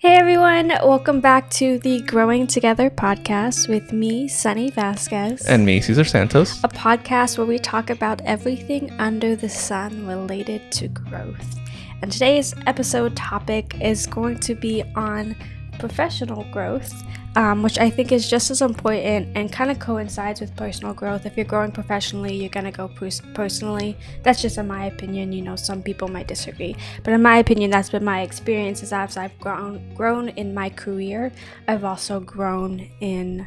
Hey everyone, welcome back to the Growing Together podcast with me, Sonny Vasquez. And me, Cesar Santos. A podcast where we talk about everything under the sun related to growth. And today's episode topic is going to be on professional growth, which I think is just as important and kind of coincides with personal growth. If you're growing professionally, you're going to go personally. That's just in my opinion. You know, some people might disagree. But in my opinion, that's been my experience. As I've grown in my career, I've also grown in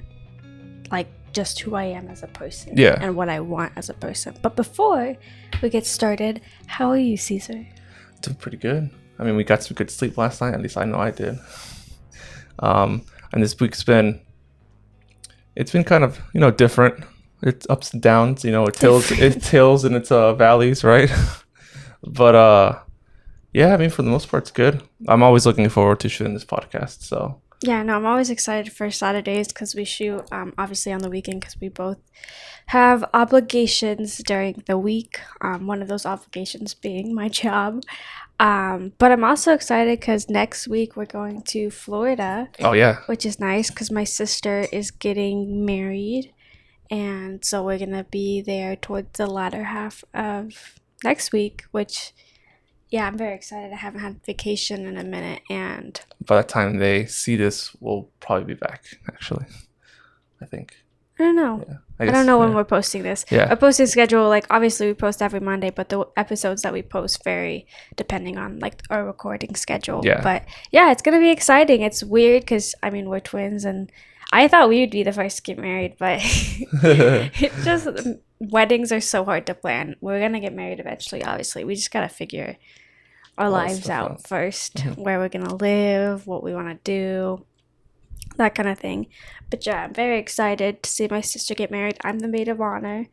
just who I am as a person. Yeah. And what I want as a person. But before we get started, how are you, Cesar? Doing pretty good. I mean, we got some good sleep last night. At least I know I did. And this week's been kind of, different. It's ups and downs, it tilts and it's valleys, right? But yeah, I mean, for the most part, it's good. I'm always looking forward to shooting this podcast. So yeah, no, I'm always excited for Saturdays because we shoot obviously on the weekend because we both have obligations during the week. One of those obligations being my job. But I'm also excited because next week we're going to Florida. Oh, yeah. Which is nice because my sister is getting married. And so we're going to be there towards the latter half of next week, which, yeah, I'm very excited. I haven't had vacation in a minute. And by the time they see this, we'll probably be back, actually, I think. I don't know. Yeah, I don't know when we're posting this. Yeah. Our posting schedule, obviously we post every Monday, but the episodes that we post vary depending on our recording schedule. Yeah. But yeah, it's gonna be exciting. It's weird because we're twins, and I thought we would be the first to get married, but it's just weddings are so hard to plan. We're gonna get married eventually. Obviously, we just gotta figure our lives out first. Mm-hmm. Where we're gonna live, what we want to do. That kind of thing. But yeah, I'm very excited to see my sister get married. I'm the maid of honor,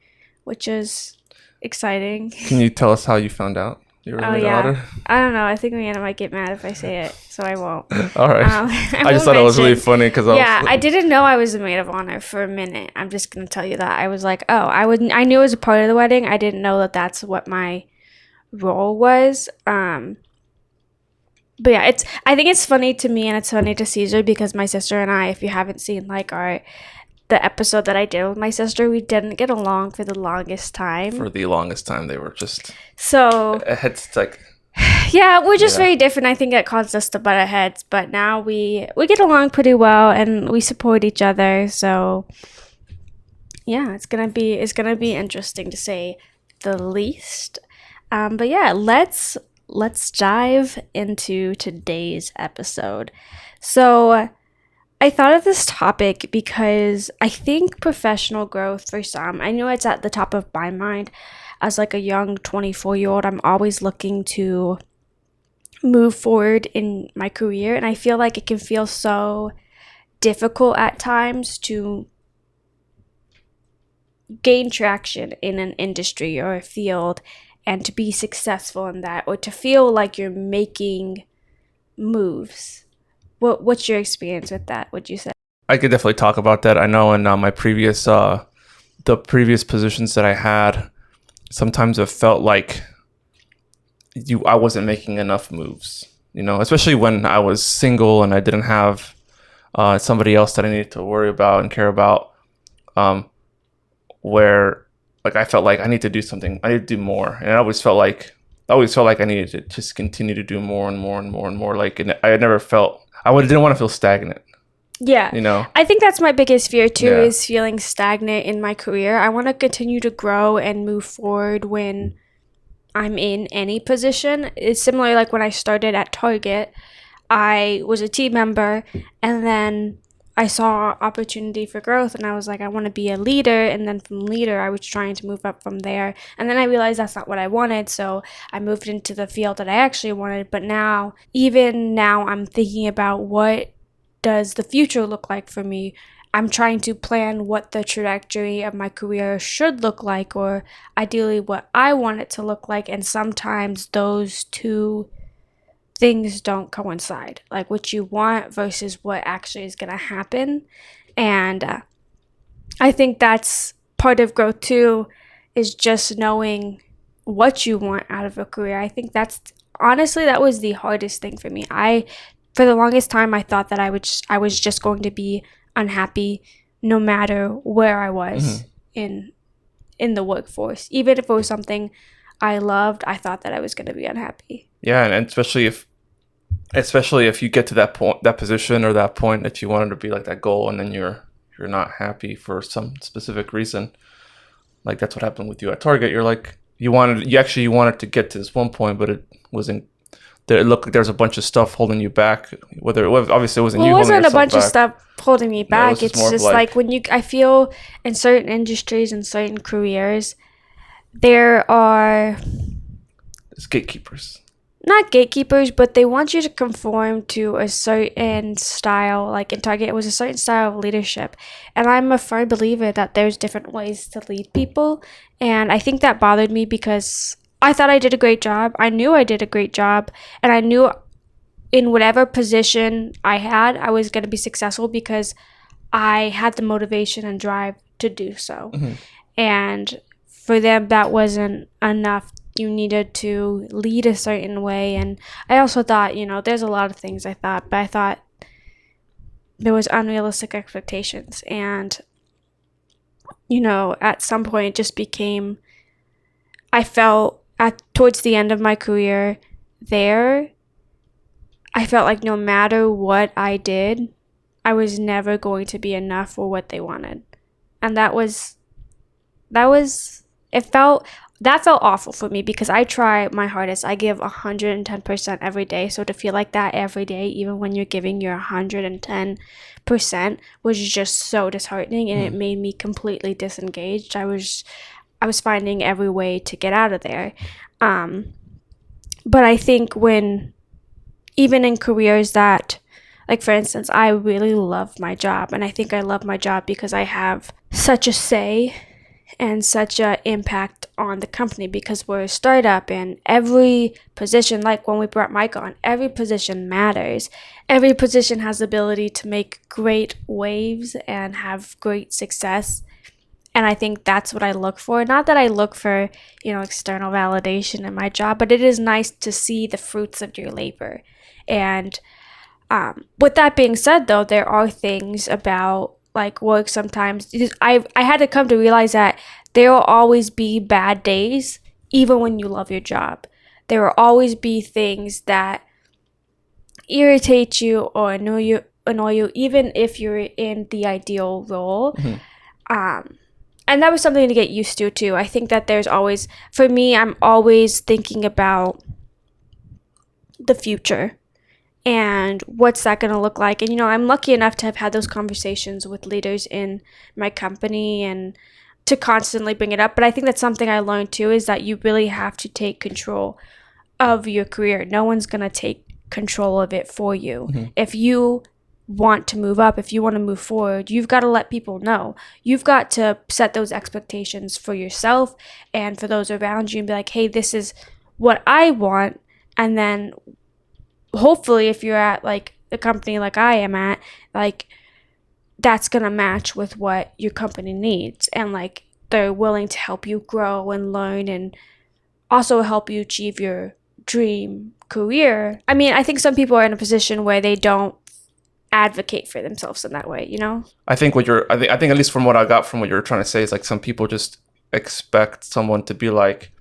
which is exciting. Can you tell us how you found out you were maid of honor? I don't know. I think Leanna might get mad if I say it, so I won't. All right. I just thought it was really funny because I didn't know I was the maid of honor for a minute. I'm just gonna tell you that. I was like, oh, I knew it was a part of the wedding. I didn't know that that's what my role was. But yeah, I think it's funny to me and it's funny to Cesar because my sister and I, if you haven't seen the episode that I did with my sister, we didn't get along for the longest time. For the longest time, they were just it's like yeah, we're just very different. I think it caused us to butt our heads, but now we get along pretty well and we support each other. So yeah, it's gonna be interesting to say the least. But yeah, let's dive into today's episode. So I thought of this topic because I think professional growth for some, I know it's at the top of my mind as a young 24-year-old. I'm always looking to move forward in my career, and I feel like it can feel so difficult at times to gain traction in an industry or a field and to be successful in that, or to feel like you're making moves. What's your experience with that, would you say? I could definitely talk about that. I know in my previous positions that I had, sometimes it felt like I wasn't making enough moves, especially when I was single and I didn't have somebody else that I needed to worry about and care about, where I felt like I need to do something. I need to do more. And I always felt like I needed to just continue to do more and more and more and more. And I never felt, didn't want to feel stagnant. Yeah. I think that's my biggest fear too, is feeling stagnant in my career. I want to continue to grow and move forward when I'm in any position. It's similar like when I started at Target, I was a team member and then I saw opportunity for growth and I was like, I want to be a leader. And then from leader, I was trying to move up from there. And then I realized that's not what I wanted. So I moved into the field that I actually wanted. But even now, I'm thinking about what does the future look like for me? I'm trying to plan what the trajectory of my career should look like, or ideally what I want it to look like. And sometimes those two things don't coincide, like what you want versus what actually is going to happen. And I think that's part of growth too, is just knowing what you want out of a career. I think that was the hardest thing for me. I for the longest time, I thought that I was just going to be unhappy no matter where I was in the workforce. Even if it was something I loved, I thought that I was going to be unhappy. Yeah, and especially if you get to that point, that position, or that point that you wanted to be like that goal, and then you're not happy for some specific reason. Like that's what happened with you at Target. You're like you wanted to get to this one point, but it wasn't. It looked like there's a bunch of stuff holding you back. Whether it was, obviously it wasn't you. It wasn't a bunch back. of stuff holding me back. No, it's just like when I feel in certain industries and certain careers, there are gatekeepers. Not gatekeepers, but they want you to conform to a certain style. Like in Target, it was a certain style of leadership. And I'm a firm believer that there's different ways to lead people. And I think that bothered me because I thought I did a great job. I knew I did a great job. And I knew in whatever position I had, I was going to be successful because I had the motivation and drive to do so. And for them, that wasn't enough. You needed to lead a certain way. And I also thought, there's a lot of things I thought, but I thought there was unrealistic expectations. And, at some point it just became, I felt towards the end of my career there, I felt like no matter what I did, I was never going to be enough for what they wanted. And that felt awful for me because I try my hardest. I give 110% every day. So to feel like that every day, even when you're giving your 110%, was just so disheartening, and it made me completely disengaged. I was finding every way to get out of there. But I think even in careers that, like for instance, I really love my job, and I think I love my job because I have such a say and such an impact on the company because we're a startup, and every position, like when we brought Mike on, every position matters. Every position has the ability to make great waves and have great success. And I think that's what I look for. Not that I look for, external validation in my job, but it is nice to see the fruits of your labor. And with that being said, though, there are things about like work sometimes. I had to come to realize that there will always be bad days, even when you love your job. There will always be things that irritate you or annoy you, even if you're in the ideal role. And that was something to get used to too. I think that there's always, for me, I'm always thinking about the future and what's that going to look like. And, I'm lucky enough to have had those conversations with leaders in my company and to constantly bring it up. But I think that's something I learned too, is that you really have to take control of your career. No one's going to take control of it for you. If you want to move up, if you want to move forward, you've got to let people know. You've got to set those expectations for yourself and for those around you and be like, hey, this is what I want. And then hopefully if you're at like a company like I am at, like that's going to match with what your company needs. And like they're willing to help you grow and learn and also help you achieve your dream career. I mean, I think some people are in a position where they don't advocate for themselves in that way, I think I think at least from what I got from what you're trying to say is like some people just expect someone to be like,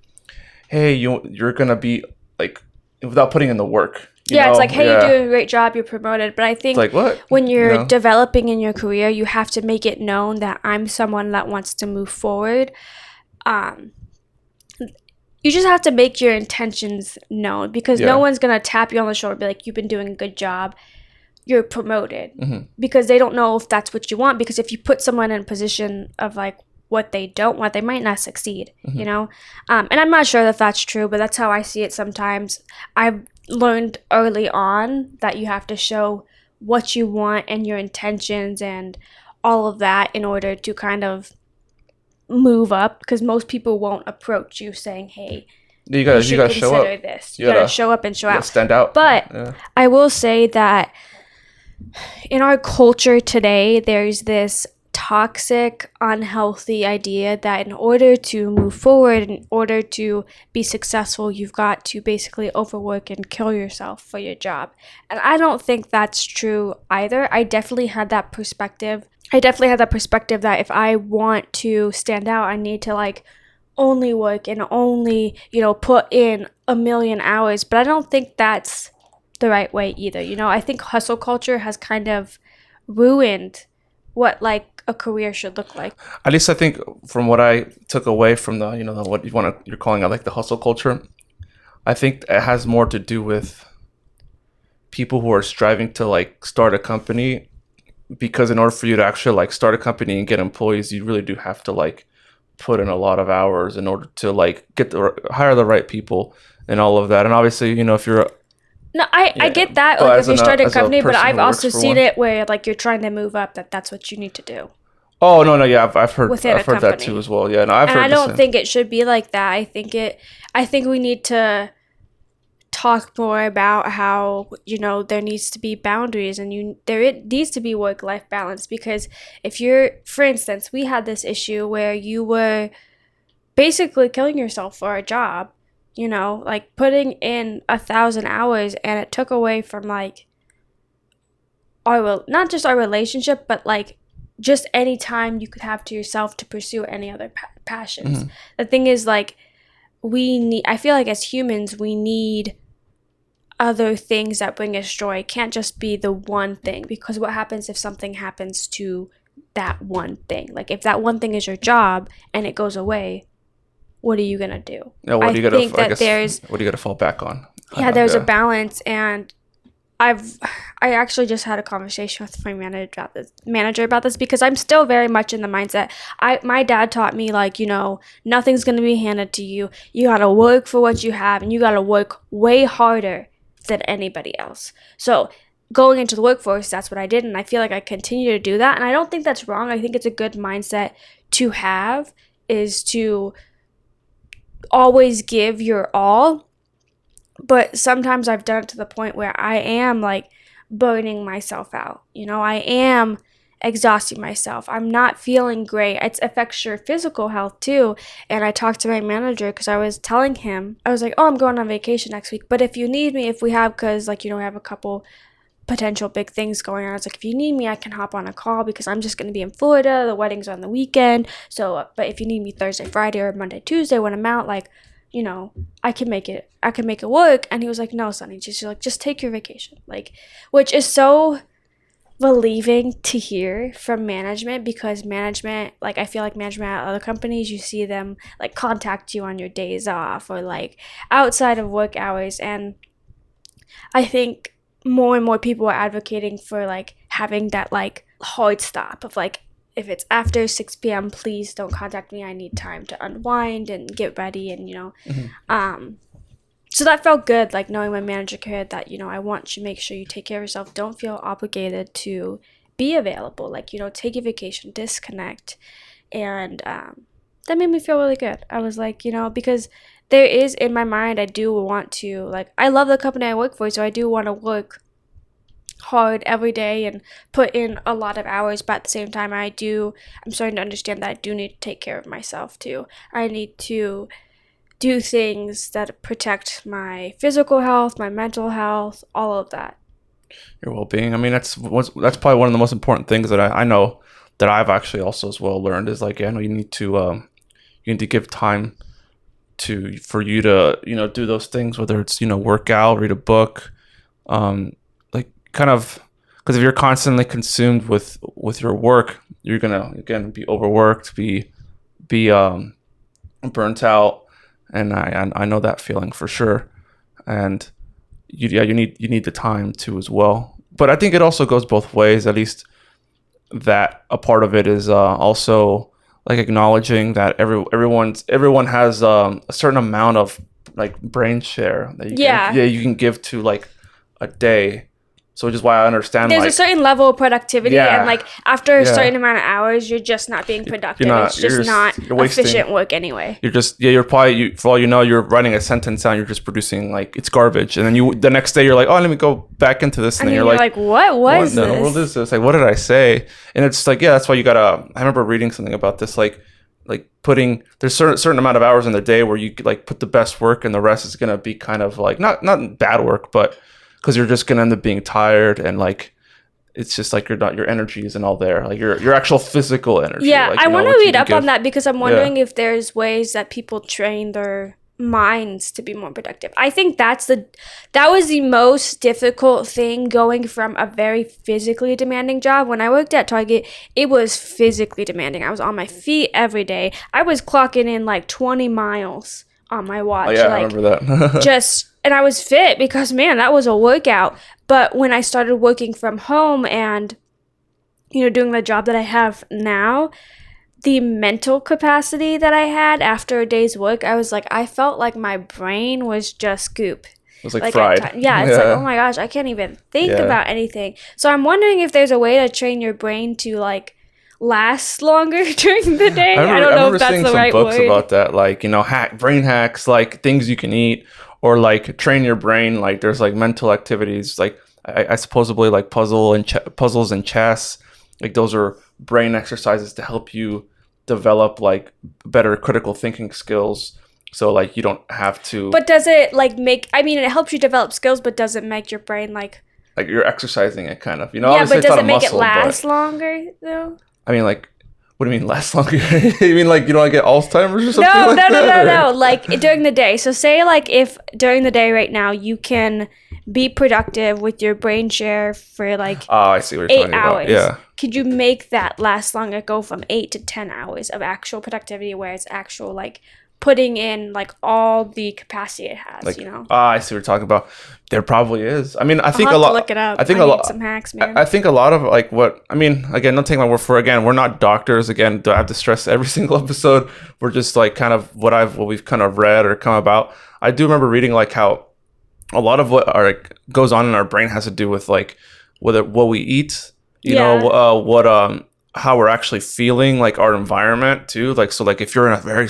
hey, you're gonna be like, without putting in the work. It's like, hey, you're doing a great job, you're promoted. But I think like, what? When you're developing in your career, you have to make it known that I'm someone that wants to move forward. You just have to make your intentions known because no one's gonna tap you on the shoulder and be like, you've been doing a good job, you're promoted, because they don't know if that's what you want. Because if you put someone in a position of like what they don't want, they might not succeed, and I'm not sure that that's true, but that's how I see it sometimes. I've learned early on that you have to show what you want and your intentions and all of that in order to kind of move up, because most people won't approach you saying, hey, you gotta show up. This. You gotta show up and show out. Stand out. But I will say that in our culture today, there's this toxic, unhealthy idea that in order to move forward, in order to be successful, you've got to basically overwork and kill yourself for your job. And I don't think that's true either. I definitely had that perspective. That if I want to stand out, I need to like only work and only, put in a million hours. But I don't think that's the right way either. I think hustle culture has kind of ruined what like a career should look like. At least I think from what I took away from the, what you're calling it, like the hustle culture, I think it has more to do with people who are striving to like start a company, because in order for you to actually like start a company and get employees, you really do have to like put in a lot of hours in order to like hire the right people and all of that. And obviously, if you're no, I get that, like if you're starting a company, but I've also seen it where like you're trying to move up, that's what you need to do. Oh no, yeah, I've heard that too as well. Yeah, no, I've heard. I don't think it should be like that. I think we need to talk more about how there needs to be boundaries and there needs to be work-life balance, because if you're, for instance, we had this issue where you were basically killing yourself for a job, like putting in 1,000 hours, and it took away from like not just our relationship, but like just any time you could have to yourself to pursue any other passions. Mm-hmm. The thing is, like, I feel like as humans, we need other things that bring us joy. It can't just be the one thing, because what happens if something happens to that one thing? Like if that one thing is your job and it goes away, what are you gonna do? Yeah, what do you gotta fall back on? Yeah, there's a balance, and I actually just had a conversation with my manager about this because I'm still very much in the mindset. My dad taught me, like, nothing's gonna be handed to you. You gotta work for what you have, and you gotta work way harder than anybody else. So going into the workforce, that's what I did, and I feel like I continue to do that, and I don't think that's wrong. I think it's a good mindset to have, is to always give your all. But sometimes I've done it to the point where I am like burning myself out. I am exhausting myself. I'm not feeling great. It affects your physical health too. And I talked to my manager because I was telling him, I was like, oh, I'm going on vacation next week. But if you need me, we have we have a couple potential big things going on. I was like, if you need me, I can hop on a call because I'm just going to be in Florida. The wedding's on the weekend. So, but if you need me Thursday, Friday, or Monday, Tuesday when I'm out, like, I can make it work. And he was like, no, Sonny, just take your vacation. Like, which is so relieving to hear from management, because management, like, I feel like management at other companies, you see them like contact you on your days off or like outside of work hours. And I think more and more people are advocating for like having that like hard stop of like, if it's after 6 p.m., please don't contact me. I need time to unwind and get ready. And, mm-hmm. So that felt good, like knowing my manager cared that, I want you to make sure you take care of yourself. Don't feel obligated to be available. Like, take your vacation, disconnect. And that made me feel really good. I was like, because there is, in my mind, I do want to, like, I love the company I work for, so I do want to work hard every day and put in a lot of hours, but at the same time I'm starting to understand that I do need to take care of myself too. I need to do things that protect my physical health, my mental health, all of that. Your well-being. I mean, that's probably one of the most important things that I know that I've actually also as well learned is like, you need to give time for you to do those things, whether it's work out, read a book, kind of, because if you're constantly consumed with your work, you're gonna again be overworked, be burnt out, and I know that feeling for sure. And you need the time too as well. But I think it also goes both ways. At least that a part of it is also like acknowledging that everyone has a certain amount of like brain share that you can give to like a day. So which is why I understand. There's like, a certain level of productivity, Yeah. and like after a Yeah. certain amount of hours, you're just not being productive. not- It's just you're not you're wasting- efficient work anyway. You're just you're probably for all you know, you're writing a sentence down. You're just producing like it's garbage, and then the next day you're like, oh, let me go back into this, And then then you're like, what was in the this? world is this? Like, what did I say? And it's like, yeah, that's why you gotta. I remember reading something about this, like putting there's certain amount of hours in the day where you like put the best work, and the rest is gonna be kind of like not bad work, but because you're just gonna end up being tired and like. It's just like your energy isn't all there, like your actual physical energy. Yeah, like, I want to read up on give. that because I'm wondering if there's ways that people train their minds to be more productive. I think that was the most difficult thing, going from a very physically demanding job. When I worked at Target, it was physically demanding. I was on my feet every day. I was clocking in like 20 miles on my watch. Oh yeah, like, I remember that. And I was fit because, man, that was a workout. But when I started working from home and, doing the job that I have now, the mental capacity that I had after a day's work, I felt like my brain was just goop. It was like fried. It's like, oh my gosh, I can't even think about anything. So I'm wondering if there's a way to train your brain to like last longer during the day. I don't know if that's the right word. I remember seeing some books about that, like, brain hacks, like things you can eat, or like train your brain. Like there's like mental activities, like I supposedly like puzzles and chess. Like those are brain exercises to help you develop like better critical thinking skills. So like you don't have to. But does it like it helps you develop skills, but does it make your brain like you're exercising it kind of, Yeah, but does it make it last longer though? I mean, like, what do you mean last longer? You mean like you don't get Alzheimer's or something? No. Like during the day. So say like if during the day right now you can be productive with your brain share for like I see what you're 8 hours. About. Yeah. Could you make that last longer, go from 8 to 10 hours of actual productivity where it's actual like putting in like all the capacity it has, like, I see what you're talking about. There probably is. I mean, I think a lot. Look it up. I think I need some hacks, man. I think a lot of like what I mean. Again, don't take my word for it. Again, we're not doctors. Again, do I have to stress every single episode? We're just like kind of what we've kind of read or come about. I do remember reading like how a lot of what goes on in our brain has to do with like what we eat. You know, how we're actually feeling, like our environment too. Like, so like if you're in a very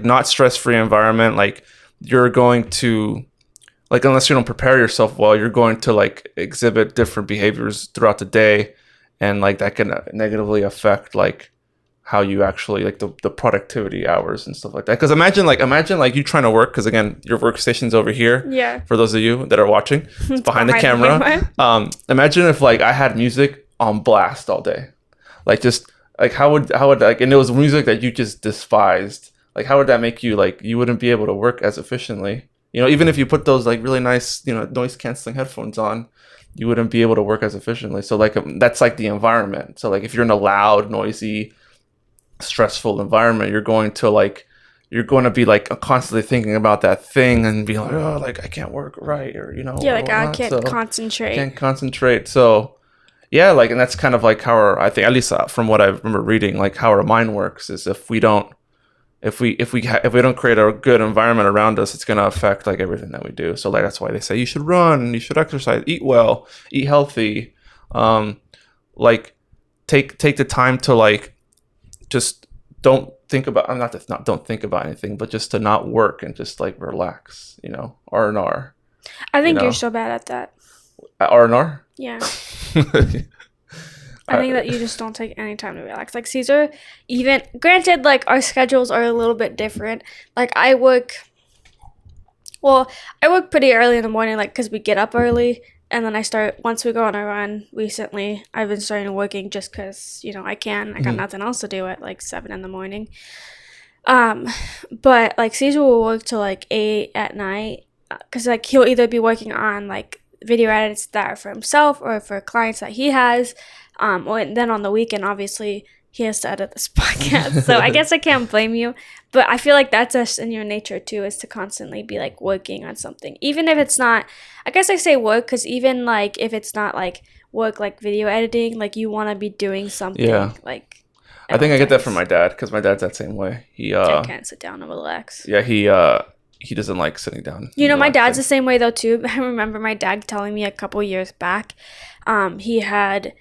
not stress-free environment, like you're going to, like, unless you don't prepare yourself well, you're going to like exhibit different behaviors throughout the day. And like that can negatively affect like how you actually like the productivity hours and stuff like that. Because imagine like you trying to work, because again, your workstation's over here. Yeah. For those of you that are watching, it's behind the camera. Imagine if like I had music on blast all day, like just like how would like, and it was music that you just despised. Like how would that make you, like you wouldn't be able to work as efficiently? Even if you put those like really nice noise canceling headphones on, you wouldn't be able to work as efficiently. So like that's like the environment. So like if you're in a loud, noisy, stressful environment, you're going to be like constantly thinking about that thing and be like, oh, like I can't work right, or I can't concentrate. Can't concentrate. So yeah, like, and that's kind of like how I think, at least from what I remember reading, like how our mind works is if we don't create a good environment around us, it's going to affect like everything that we do. So like that's why they say you should run, you should exercise, eat well, eat healthy, like take the time to like just don't think about don't think about anything, but just to not work and just like relax, R&R. I think you're so bad at that. R&R? Yeah. I think that you just don't take any time to relax. Like Cesar, even granted, like our schedules are a little bit different. Like I work pretty early in the morning, like because we get up early, and then once we go on a run. Recently, I've been starting working just because I can. I got nothing else to do at like 7 in the morning. But like Cesar will work till like 8 at night, because like he'll either be working on like video edits that are for himself or for clients that he has. Or then on the weekend, obviously, he has to edit this podcast. So I guess I can't blame you. But I feel like that's just in your nature, too, is to constantly be, like, working on something. Even if it's not, I guess I say work, because even, like, if it's not, like, work, like video editing, like, you want to be doing something. Yeah. Like, I think I get that from my dad, because my dad's that same way. He can't sit down and relax. Yeah, he he doesn't like sitting down. You know, my dad's the same way though too. I remember my dad telling me a couple years back, he had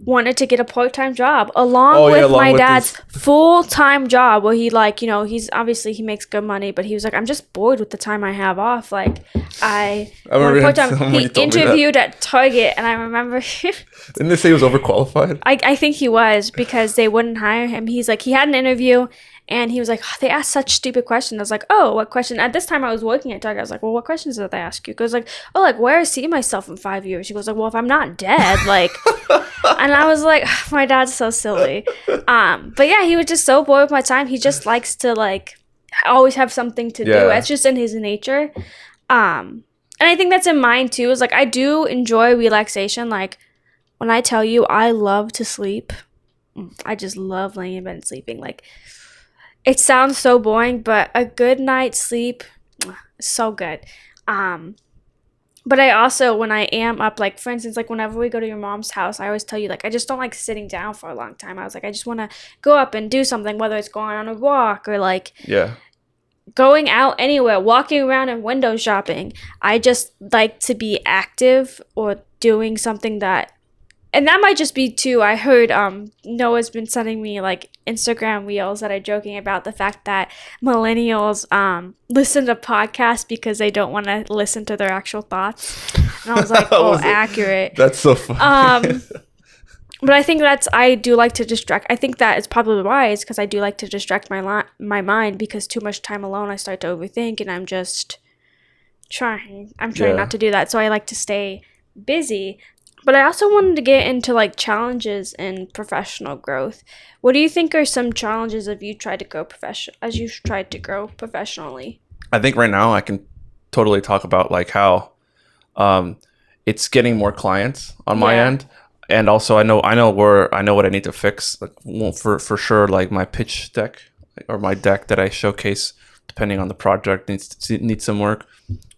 wanted to get a part-time job along with my dad's full-time job where he like, you know, he's obviously he makes good money, but he was like, I'm just bored with the time I have off. Like I want part-time. He interviewed at Target, and I remember didn't they say he was overqualified? I think he was, because they wouldn't hire him. He's like, he had an interview and he was like, oh, they asked such stupid questions. I was like, oh, what question? At this time I was working at Target. I was like, well, what questions did they ask you? He goes like, oh, like where I see myself in 5 years. He goes like, well, if I'm not dead, like. And I was like, oh, my dad's so silly. But yeah, he was just so bored with my time. He just likes to like always have something to do. It's just in his nature. And I think that's in mine too, is like I do enjoy relaxation. Like when I tell you I love to sleep, I just love laying in bed and sleeping. Like it sounds so boring, but a good night's sleep is so good. But I also, when I am up, like, for instance, like, whenever we go to your mom's house, I always tell you, like, I just don't like sitting down for a long time. I was like, I just want to go up and do something, whether it's going on a walk or, like, going out anywhere, walking around and window shopping. I just like to be active or doing something that, and that might just be too, I heard Noah's been sending me like Instagram reels that are joking about the fact that millennials listen to podcasts because they don't want to listen to their actual thoughts. And I was like, oh, accurate. That's so funny. But I think I do like to distract. I think that is probably wise, because I do like to distract my mind, because too much time alone I start to overthink, and I'm trying not to do that. So I like to stay busy. But I also wanted to get into like challenges in professional growth. What do you think are some challenges as you've tried to grow professionally? I think right now I can totally talk about like how it's getting more clients on my end, and also I know what I need to fix. Like, for sure, like my pitch deck or my deck that I showcase, depending on the project, needs some work.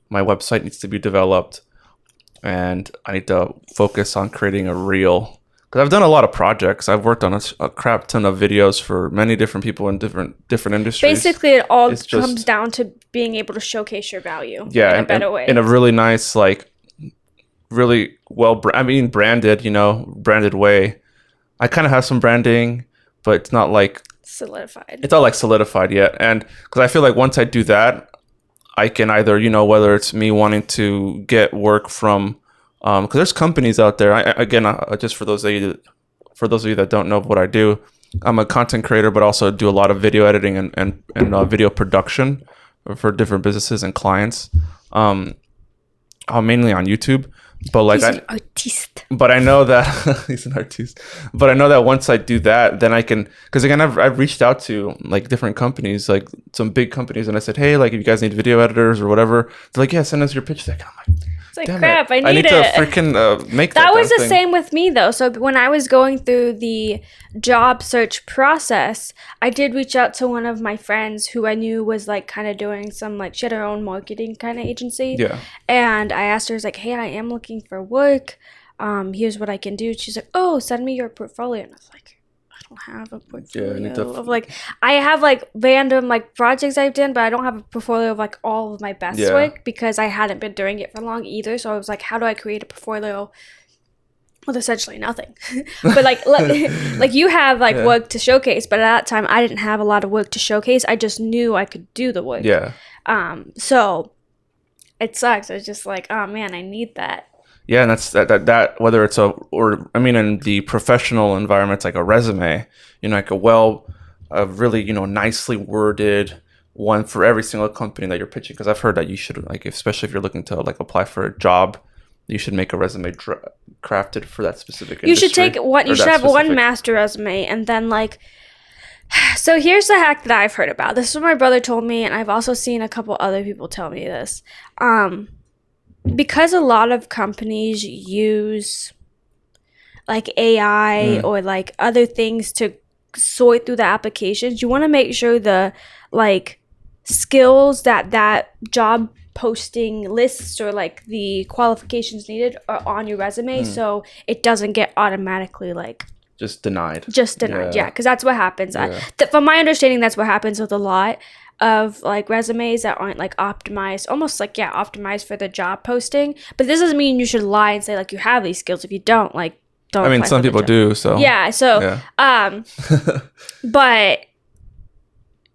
My website needs to be developed. And I need to focus on creating a reel, because I've done a lot of projects. I've worked on a crap ton of videos for many different people in different industries. Basically, it all comes down to being able to showcase your value in a better way. In a really nice, like, really branded way. I kind of have some branding, but it's not like solidified. It's not like solidified yet. And because I feel like once I do that, I can either, whether it's me wanting to get work from, because there's companies out there. Just for those of you that don't know what I do, I'm a content creator, but also do a lot of video editing and video production for different businesses and clients. I'm mainly on YouTube, but like he's an artiste. But I know that he's an artiste. But I know that once I do that, then I can, because again, I've reached out to like different companies, like some big companies, and I said, hey, like if you guys need video editors or whatever, they're like, yeah, send us your pitch deck. And I'm like, it's like, crap, I need to freaking make that. That was the same with me though. So when I was going through the job search process, I did reach out to one of my friends who I knew was like kind of doing some, like, she had her own marketing kind of agency. Yeah. And I asked her, I was like, hey, I am looking for work. Here's what I can do. She's like, oh, send me your portfolio. And I was like, I don't have a portfolio of like, I have like random like projects I've done, but I don't have a portfolio of like all of my best work, because I hadn't been doing it for long either. So I was like, how do I create a portfolio with essentially nothing? But like you have like work to showcase, but at that time I didn't have a lot of work to showcase. I just knew I could do the work. Yeah. So it sucks. I was just like, oh man, I need that. Yeah, and that's that whether it's in the professional environment, it's like a resume, like a really, nicely worded one for every single company that you're pitching. Because I've heard that you should, like, especially if you're looking to like apply for a job, you should make a resume crafted for that specific industry. You should have one master resume, and then like. So here's the hack that I've heard about. This is what my brother told me, and I've also seen a couple other people tell me this. Because a lot of companies use like AI or like other things to sort through the applications, you want to make sure the like skills that job posting lists or like the qualifications needed are on your resume, so it doesn't get automatically like just denied. Yeah, because that's what happens. From my understanding, that's what happens with a lot. of like resumes that aren't like optimized, almost like optimized for the job posting. But this doesn't mean you should lie and say like you have these skills. If you don't, like don't I mean, apply some for the people job. do. So Yeah. So but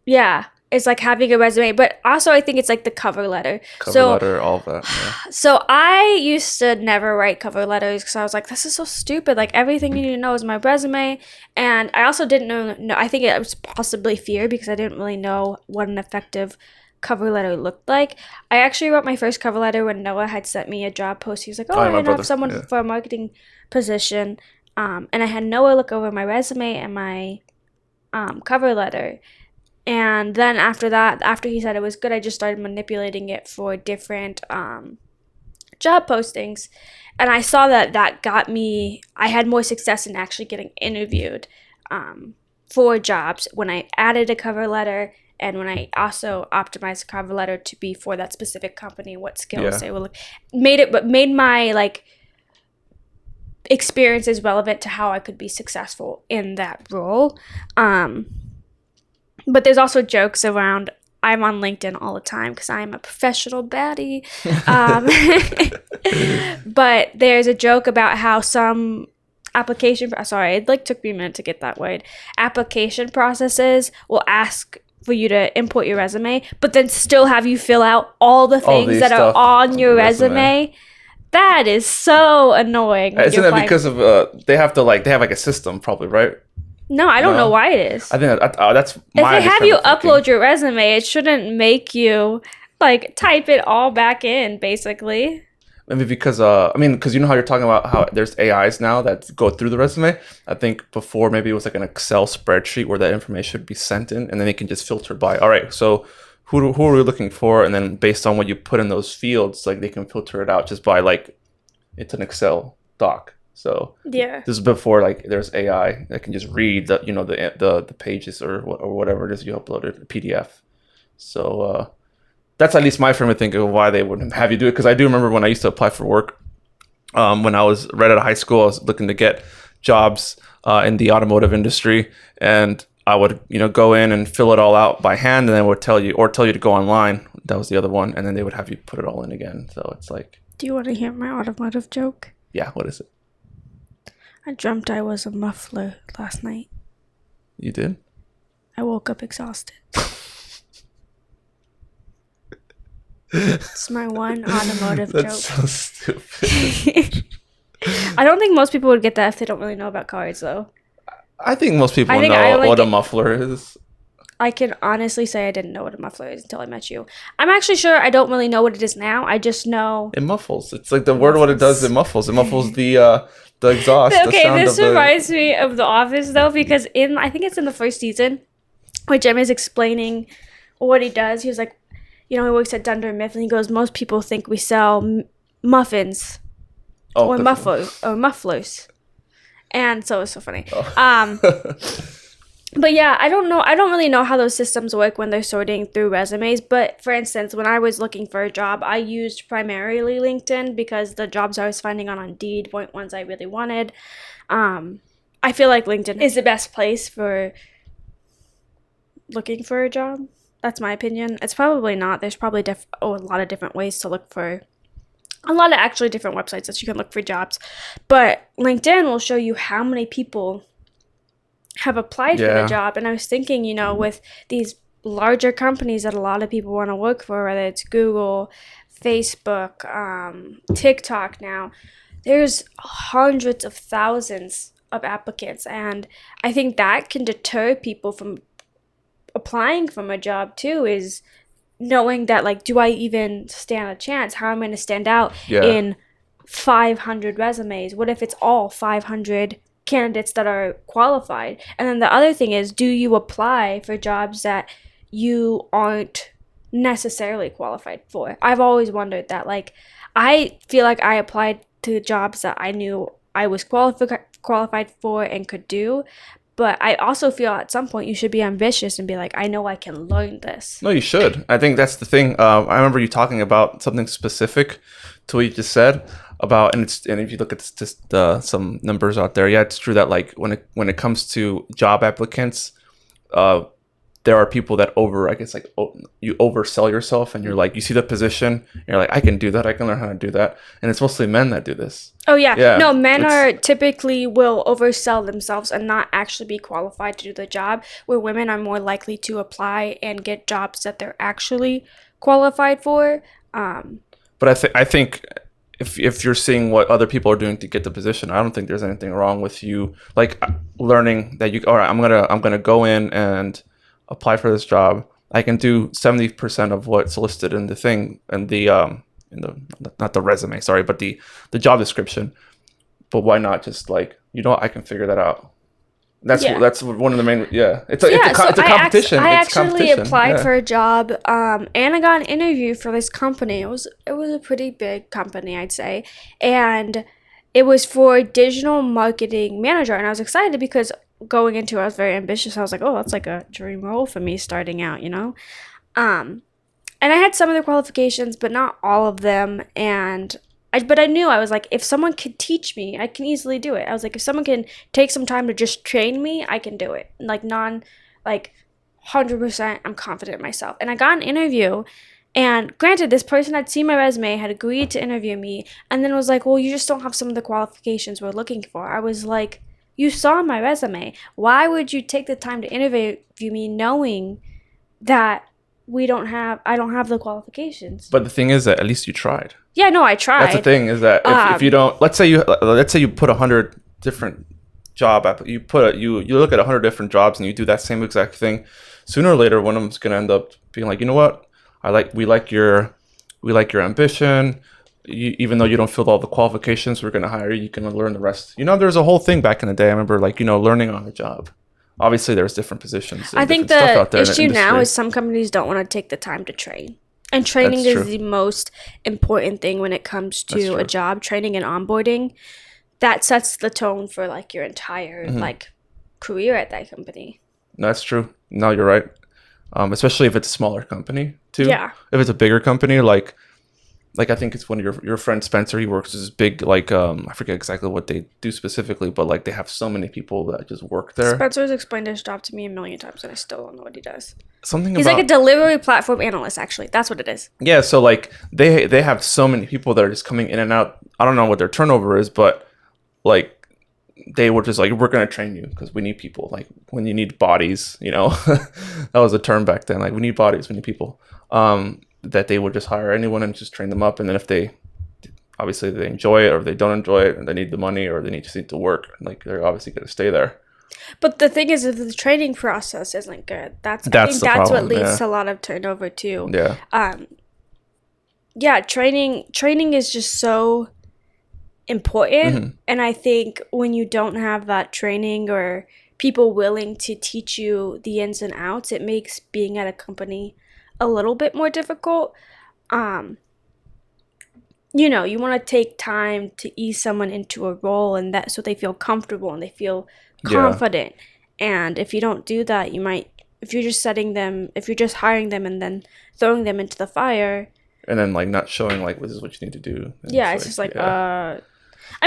yeah, it's like having a resume, but also I think it's like the cover letter. Cover letter, all of that. Yeah. So I used to never write cover letters because I was like, this is so stupid. Like everything you need to know is my resume. And I also didn't know, I think it was possibly fear because I didn't really know what an effective cover letter looked like. I actually wrote my first cover letter when Noah had sent me a job post. He was like, I have someone for a marketing position. And I had Noah look over my resume and my cover letter. And then after that, after he said it was good, I just started manipulating it for different job postings. And I saw that got me, I had more success in actually getting interviewed for jobs when I added a cover letter and when I also optimized the cover letter to be for that specific company, what skills they will look. Made my like experiences relevant to how I could be successful in that role. But there's also jokes around, I'm on LinkedIn all the time because I'm a professional baddie. But there's a joke about how some it like took me a minute to get that word. Application processes will ask for you to import your resume, but then still have you fill out all the things that are on your resume. That is so annoying. Isn't that because of they have a system probably, right? No, I don't know why it is. I think that's my. If they have you upload your resume, it shouldn't make you like type it all back in, basically. Maybe because because you know how you're talking about how there's AIs now that go through the resume. I think before maybe it was like an Excel spreadsheet where that information would be sent in, and then they can just filter by. All right, so who are we looking for? And then based on what you put in those fields, like they can filter it out just by like it's an Excel doc. So this is before like there's AI that can just read the pages or whatever it is you uploaded, a PDF. So that's at least my frame of thinking of why they wouldn't have you do it. Because I do remember when I used to apply for work, when I was right out of high school, I was looking to get jobs in the automotive industry, and I would go in and fill it all out by hand, and then would tell you to go online. That was the other one, and then they would have you put it all in again. So it's like. Do you want to hear my automotive joke? Yeah, what is it? I dreamt I was a muffler last night. You did? I woke up exhausted. It's my one automotive joke. That's so stupid. I don't think most people would get that if they don't really know about cars, though. I think most people know what a muffler is. I can honestly say I didn't know what a muffler is until I met you. I'm actually sure I don't really know what it is now. I just know... It muffles. It's like the word what it does, it muffles. It muffles the exhaust. Okay, this reminds me of The Office, though, because I think it's in the first season, where Jim is explaining what he does. He was like, he works at Dunder Mifflin, and he goes, most people think we sell muffins or mufflers. And so it's so funny. But yeah, I don't know. I don't really know how those systems work when they're sorting through resumes. But for instance, when I was looking for a job, I used primarily LinkedIn because the jobs I was finding on Indeed weren't ones I really wanted. I feel like LinkedIn is the best place for looking for a job. That's my opinion. It's probably not. There's probably a lot of different ways to look for a lot of actually different websites that you can look for jobs. But LinkedIn will show you how many people have applied for the job. And I was thinking, with these larger companies that a lot of people want to work for, whether it's Google, Facebook, TikTok now, there's hundreds of thousands of applicants. And I think that can deter people from applying from a job too, is knowing that, like, do I even stand a chance? How am I going to stand out in 500 resumes? What if it's all 500 candidates that are qualified? And then the other thing is, do you apply for jobs that you aren't necessarily qualified for? I've always wondered that. Like, I feel like I applied to jobs that I knew I was qualified for and could do. But I also feel at some point you should be ambitious and be like, I know I can learn this. No, you should. I think that's the thing. I remember you talking about something specific to what you just said about, and if you look at just some numbers out there, yeah, it's true that like when it comes to job applicants, there are people that you oversell yourself, and you're like, you see the position, and you're like, I can do that, I can learn how to do that, and it's mostly men that do this. Oh yeah. No, men are typically will oversell themselves and not actually be qualified to do the job, where women are more likely to apply and get jobs that they're actually qualified for. But I think if you're seeing what other people are doing to get the position, I don't think there's anything wrong with you like learning that all right, I'm gonna go in and apply for this job. I can do 70% of what's listed in the thing and not the resume, sorry, but the job description. But why not just like, I can figure that out. That's one of the main. It's a competition. I actually applied for a job, and I got an interview for this company. It was a pretty big company, I'd say, and it was for digital marketing manager, and I was excited because going into it, I was very ambitious. I was like, oh, that's like a dream role for me starting out, and I had some of the qualifications, but not all of them, but I knew, I was like, if someone could teach me, I can easily do it. I was like, if someone can take some time to just train me, I can do it. Like 100%, I'm confident in myself. And I got an interview, and granted, this person had seen my resume, had agreed to interview me, and then was like, well, you just don't have some of the qualifications we're looking for. I was like, you saw my resume. Why would you take the time to interview me knowing that I don't have the qualifications? But the thing is that at least you tried. Yeah, no, I tried. That's the thing, is that if you don't, let's say you put 100 different you look at 100 different jobs and you do that same exact thing, sooner or later one of them's gonna end up being like, you know what, we like your ambition. Even though you don't fill all the qualifications, we're gonna hire you. You can learn the rest. There's a whole thing back in the day. I remember learning on the job. Obviously, there's different positions. I think the issue now is some companies don't want to take the time to train. And training is the most important thing when it comes to a job. Training and onboarding, that sets the tone for your entire career at that company. That's true. No, you're right. Especially if it's a smaller company too. Yeah. If it's a bigger company, I think it's one of your friend Spencer. He works as big I forget exactly what they do specifically, but they have so many people that just work there. Spencer's explained his job to me a million times, and I still don't know what he does. He's like a delivery platform analyst, actually. That's what it is. Yeah, so they have so many people that are just coming in and out. I don't know what their turnover is, but they were just like, we're gonna train you because we need people. When you need bodies, that was a term back then. We need bodies, we need people. That they would just hire anyone and just train them up, and then if they enjoy it or if they don't enjoy it and they need the money or they need to work, they're obviously going to stay there. But the thing is, if the training process isn't good, I think that's what leads to a lot of turnover too. Training is just so important, and I think when you don't have that training or people willing to teach you the ins and outs, it makes being at a company a little bit more difficult. You want to take time to ease someone into a role, and that so they feel comfortable and they feel confident. And if you don't do that, if you're just hiring them and then throwing them into the fire, and then not showing this is what you need to do. It's just I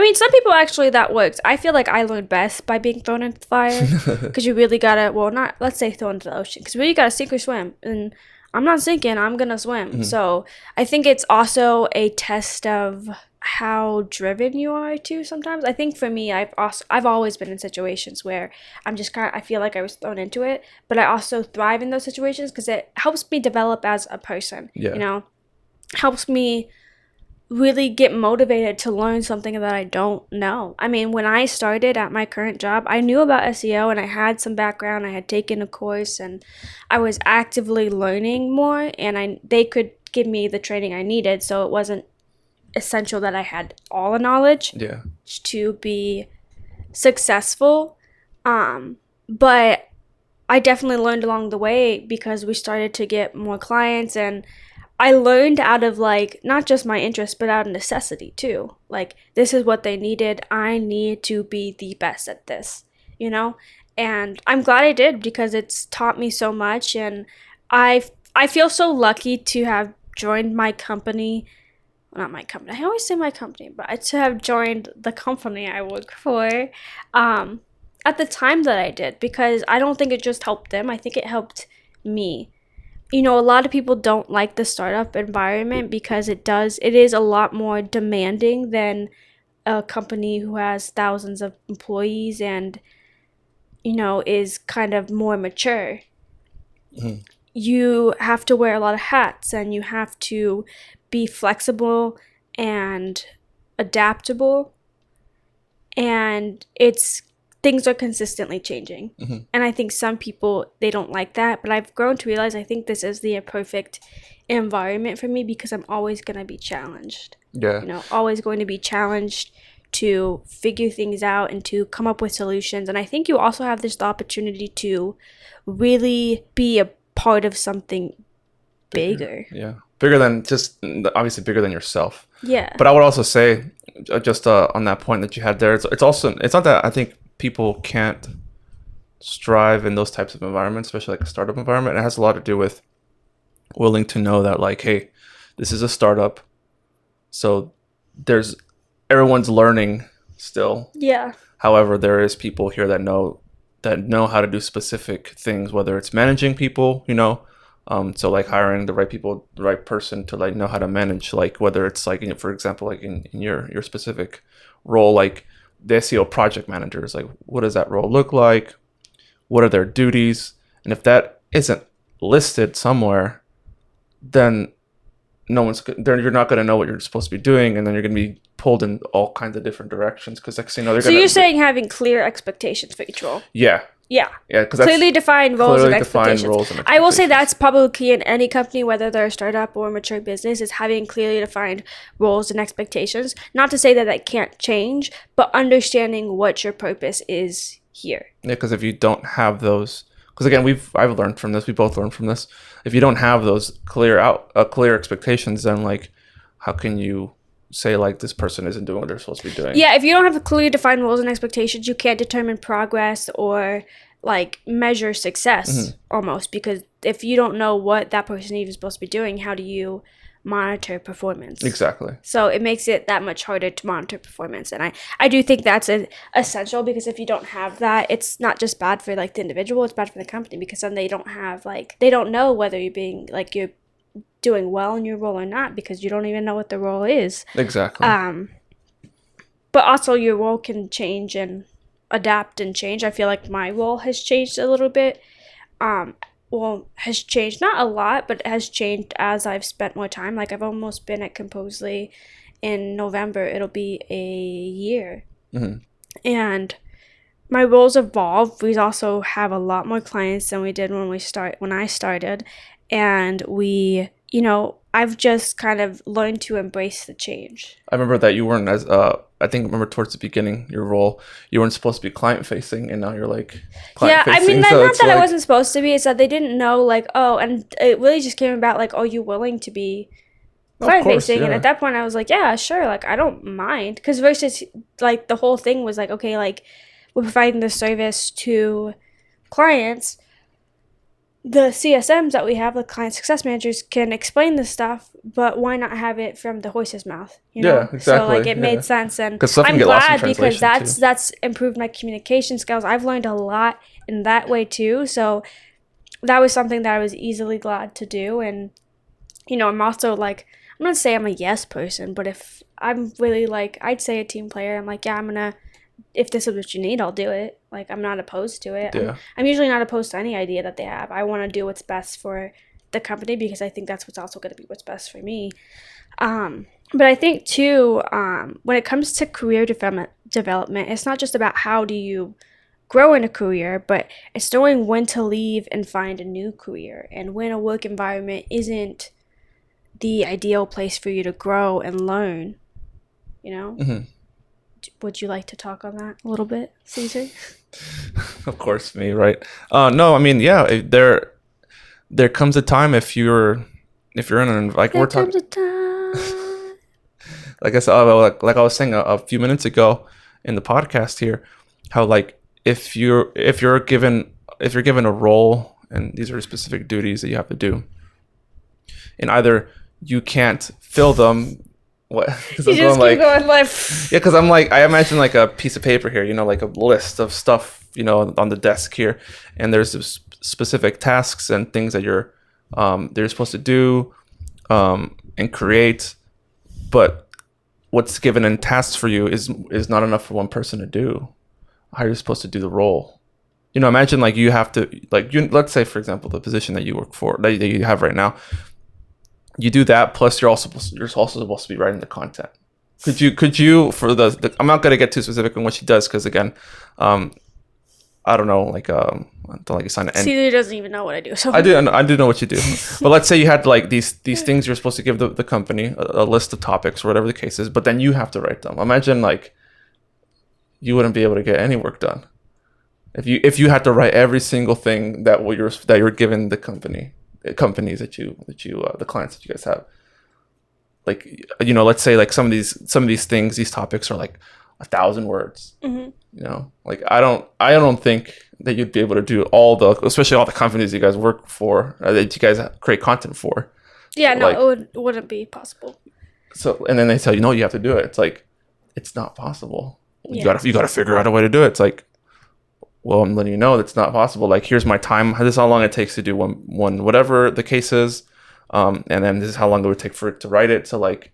mean, some people actually that works. I feel like I learned best by being thrown into the fire, because you really gotta, let's say thrown into the ocean, because you really gotta sink or swim, and I'm not sinking, I'm gonna swim. So I think it's also a test of how driven you are too sometimes. I think for me, I've always been in situations where I feel like I was thrown into it, but I also thrive in those situations because it helps me develop as a person. Helps me really get motivated to learn something that I don't know. I mean, when I started at my current job, I knew about SEO and I had some background. I had taken a course and I was actively learning more, and they could give me the training I needed, so it wasn't essential that I had all the knowledge to be successful. But I definitely learned along the way because we started to get more clients, and I learned out of not just my interest, but out of necessity too. This is what they needed. I need to be the best at this, and I'm glad I did, because it's taught me so much. And I feel so lucky to have joined my company. Not my company. I always say my company, but to have joined the company I work for at the time that I did, because I don't think it just helped them. I think it helped me. You know, a lot of people don't like the startup environment because it is a lot more demanding than a company who has thousands of employees and, you know, is kind of more mature. Mm-hmm. You have to wear a lot of hats and you have to be flexible and adaptable, and things are consistently changing. Mm-hmm. And I think some people, they don't like that, but I've grown to realize I think this is the perfect environment for me because I'm always going to be challenged. Yeah. You know, always going to be challenged to figure things out and to come up with solutions. And I think you also have this opportunity to really be a part of something bigger. Yeah. Bigger than just, obviously bigger than yourself. Yeah. But I would also say, just on that point that you had there, it's also, it's not that I think people can't strive in those types of environments, especially like a startup environment. It has a lot to do with willing to know that, like, hey, this is a startup, so everyone's learning still. Yeah. However, there is people here that know how to do specific things, whether it's managing people, you know, so like hiring the right people, the right person to like know how to manage, like whether it's like, for example, like in your specific role, like the SEO project managers, like what does that role look like? What are their duties? And if that isn't listed somewhere, then you're not going to know what you're supposed to be doing, and then you're going to be pulled in all kinds of different directions because next thing you know, you're saying having clear expectations for each role. Yeah. Because clearly defined roles and expectations. I will say that's probably key in any company, whether they're a startup or a mature business, is having clearly defined roles and expectations. Not to say that can't change, but understanding what your purpose is here. Yeah, because if you don't have those, because again, I've learned from this. We both learned from this. If you don't have those clear expectations, then like, how can you say like this person isn't doing what they're supposed to be doing? Yeah, if you don't have clearly defined roles and expectations, you can't determine progress or like measure success almost, because if you don't know what that person even is supposed to be doing, how do you monitor performance? Exactly. So it makes it that much harder to monitor performance, and I do think that's essential, because if you don't have that, it's not just bad for like the individual, it's bad for the company, because then they don't know whether you're doing well in your role or not, because you don't even know what the role is. Exactly. But also your role can change and adapt and change. I feel like my role has changed a little bit. Has changed, not a lot, but it has changed as I've spent more time. Like I've almost been at Composely. In November, it'll be a year. Mm-hmm. And my roles evolved. We also have a lot more clients than we did when I started. And I've just kind of learned to embrace the change. I remember that you weren't remember towards the beginning, your role, you weren't supposed to be client facing, and now you're like client facing. Yeah, I mean, so not that I wasn't supposed to be, it's that they didn't know, like, and it really just came about, like, you willing to be client facing? Yeah. And at that point I was like, yeah, sure, like, I don't mind. Because versus, like, the whole thing was like, okay, like, we're providing this service to clients. The CSMs that we have, the client success managers, can explain this stuff, but why not have it from the horse's mouth? You know? Yeah, exactly. So like it made sense, and I'm glad because that's improved my communication skills. I've learned a lot in that way too. So that was something that I was easily glad to do. And I'm also like, I'm not saying I'm a yes person, but if I'm really like, I'd say a team player, I'm like, yeah, if this is what you need, I'll do it. Like, I'm not opposed to it. Yeah. I'm usually not opposed to any idea that they have. I want to do what's best for the company, because I think that's what's also going to be what's best for me. But I think, too, when it comes to career development, it's not just about how do you grow in a career, but it's knowing when to leave and find a new career, and when a work environment isn't the ideal place for you to grow and learn, Mm-hmm. Would you like to talk on that a little bit, Cesar? Of course, me, right? No, I mean, yeah. There comes a time if you're in an like there we're talking. Like I said, like I was saying a few minutes ago in the podcast here, how like if you're given a role and these are specific duties that you have to do, and either you can't fill them. What? You just keep going like. Yeah, because I'm like, I imagine like a piece of paper here, like a list of stuff, on the desk here, and there's specific tasks and things that they're supposed to do and create, but what's given in tasks for you is not enough for one person to do. How are you supposed to do the role? Imagine like you have to let's say for example the position that you work for that you have right now. You do that plus you're also supposed to be writing the content. Could you for the I'm not going to get too specific on what she does because again, I don't know, like I don't like assign it. Cesar doesn't even know what I do. So I do know what you do. But let's say you had like these things you're supposed to give the company a list of topics or whatever the case is, but then you have to write them. Imagine like you wouldn't be able to get any work done if you had to write every single thing that you're given the companies that you the clients that you guys have. Like let's say like some of these things, these topics are like 1,000 words. Like I don't think that you'd be able to do especially all the companies you guys work for that you guys create content for. Yeah, so no, it wouldn't be possible. So and then they tell you no, you have to do it. It's like it's not possible. You gotta figure out a way to do it. It's like, well, I'm letting you know that's not possible. Like here's my time. This is how long it takes to do one whatever the case is, and then this is how long it would take for it to write it. So like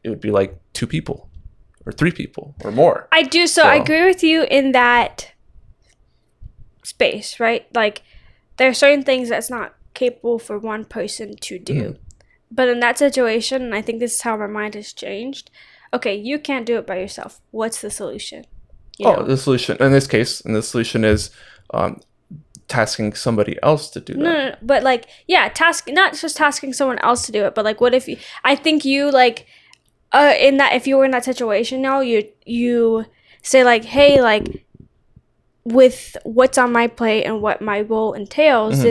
it would be like 2 people. Or 3 people or more. I do. So I agree with you in that space, right? Like there are certain things that's not capable for one person to do. But in that situation, and I think this is how my mind has changed. Okay, you can't do it by yourself. What's the solution? The solution in this case, is tasking somebody else to do that. No, but like, yeah, not just tasking someone else to do it, but like, what if I think you like, in that, if you were in that situation now, you say like, hey, like with what's on my plate and what my role entails,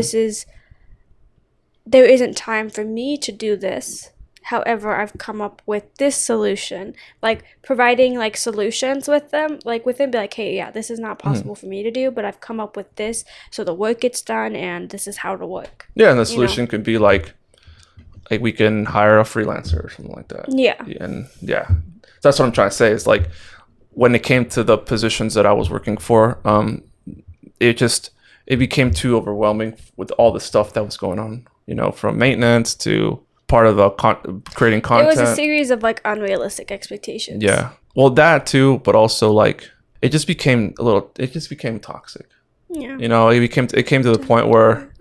there isn't time for me to do this. However, I've come up with this solution, like providing like solutions with them, like with them, be like, hey, yeah, this is not possible for me to do, but I've come up with this, so the work gets done, and this is how to work. Yeah, and the solution could be like we can hire a freelancer or something like that. Yeah. And yeah, that's what I'm trying to say is like when it came to the positions that I was working for, it became too overwhelming with all the stuff that was going on, from maintenance to part of the creating content. It was a series of like unrealistic expectations. Yeah. Well, that too, but also like it just became toxic. Yeah. It came to the point where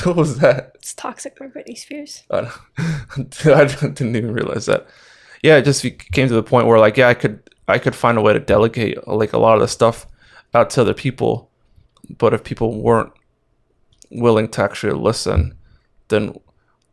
what was that? It's Toxic by Britney Spears. I didn't even realize that. Yeah, it just came to the point where like, yeah, I could find a way to delegate like a lot of the stuff out to other people, but if people weren't willing to actually listen, then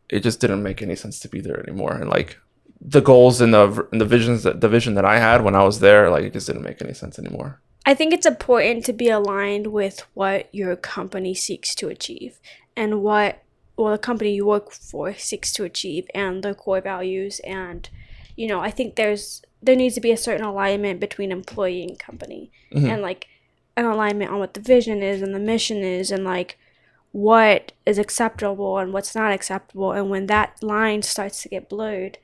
it just didn't make any sense to be there anymore. And like the goals and the vision that I had when I was there, like it just didn't make any sense anymore. I think it's important to be aligned with what your company seeks to achieve and what the company you work for seeks to achieve and their core values. And, I think there needs to be a certain alignment between employee and company and like an alignment on what the vision is and the mission is and like what is acceptable and what's not acceptable. And when that line starts to get blurred,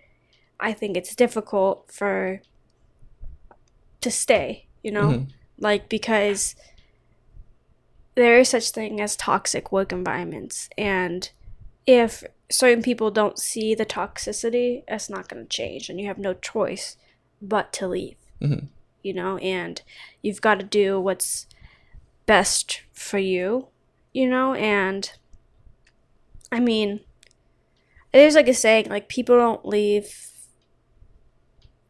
I think it's difficult to stay, like, because there is such thing as toxic work environments. And if certain people don't see the toxicity, it's not going to change. And you have no choice but to leave, and you've got to do what's best for you, and I mean, there's like a saying, like people don't leave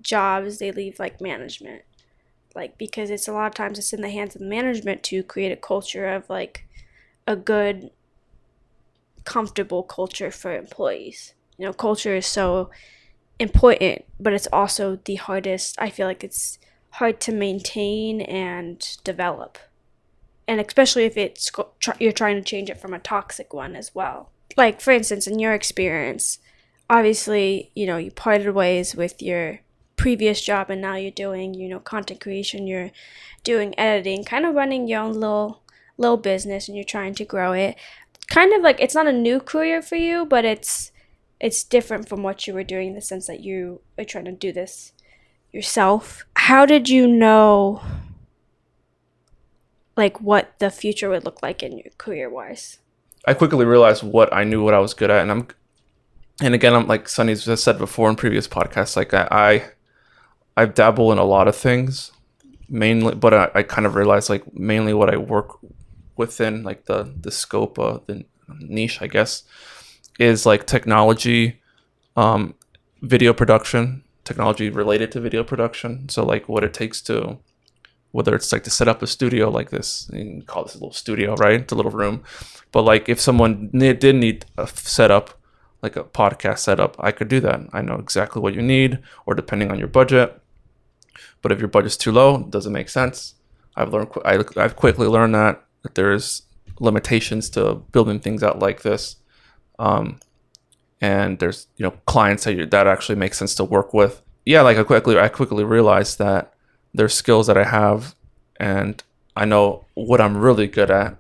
jobs, they leave like management. Like, because it's a lot of times it's in the hands of the management to create a culture of like a good, comfortable culture for employees. Culture is so important, but it's also the hardest. I feel like it's hard to maintain and develop. And especially if you're trying to change it from a toxic one as well. Like, for instance, in your experience, obviously, you parted ways with your previous job and now you're doing content creation, you're doing editing, kind of running your own little business, and you're trying to grow it. Kind of like it's not a new career for you, but it's different from what you were doing in the sense that you are trying to do this yourself. How did you know like what the future would look like in your career wise? I quickly realized what I knew, what I was good at, and again, I'm like Sonny's just said before in previous podcasts, like I dabble in a lot of things, mainly, but I kind of realized like mainly what I work within, like the scope of the niche, I guess, is like technology, video production, technology related to video production. So like what it takes to, whether it's like to set up a studio like this, you can call this a little studio, right? It's a little room. But like if someone did need a setup, like a podcast setup, I could do that. I know exactly what you need, or depending on your budget. But if your budget's too low, it doesn't make sense. I've quickly learned that there's limitations to building things out like this. And there's, clients that actually make sense to work with. Yeah, like I quickly realized that there's skills that I have, and I know what I'm really good at,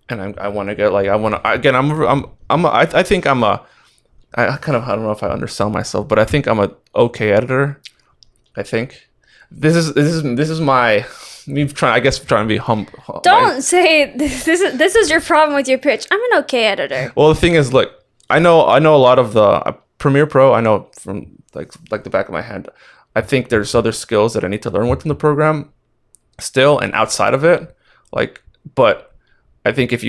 and I want to get like I think I'm a I kind of, I don't know if I undersell myself, but I think I'm a okay editor. I think this is my me trying to be humble. Don't say this is your problem with your pitch. I'm an okay editor. Well, the thing is, look, I know a lot of the Premiere Pro. I know from like the back of my hand. I think there's other skills that I need to learn within the program still, and outside of it, but I think if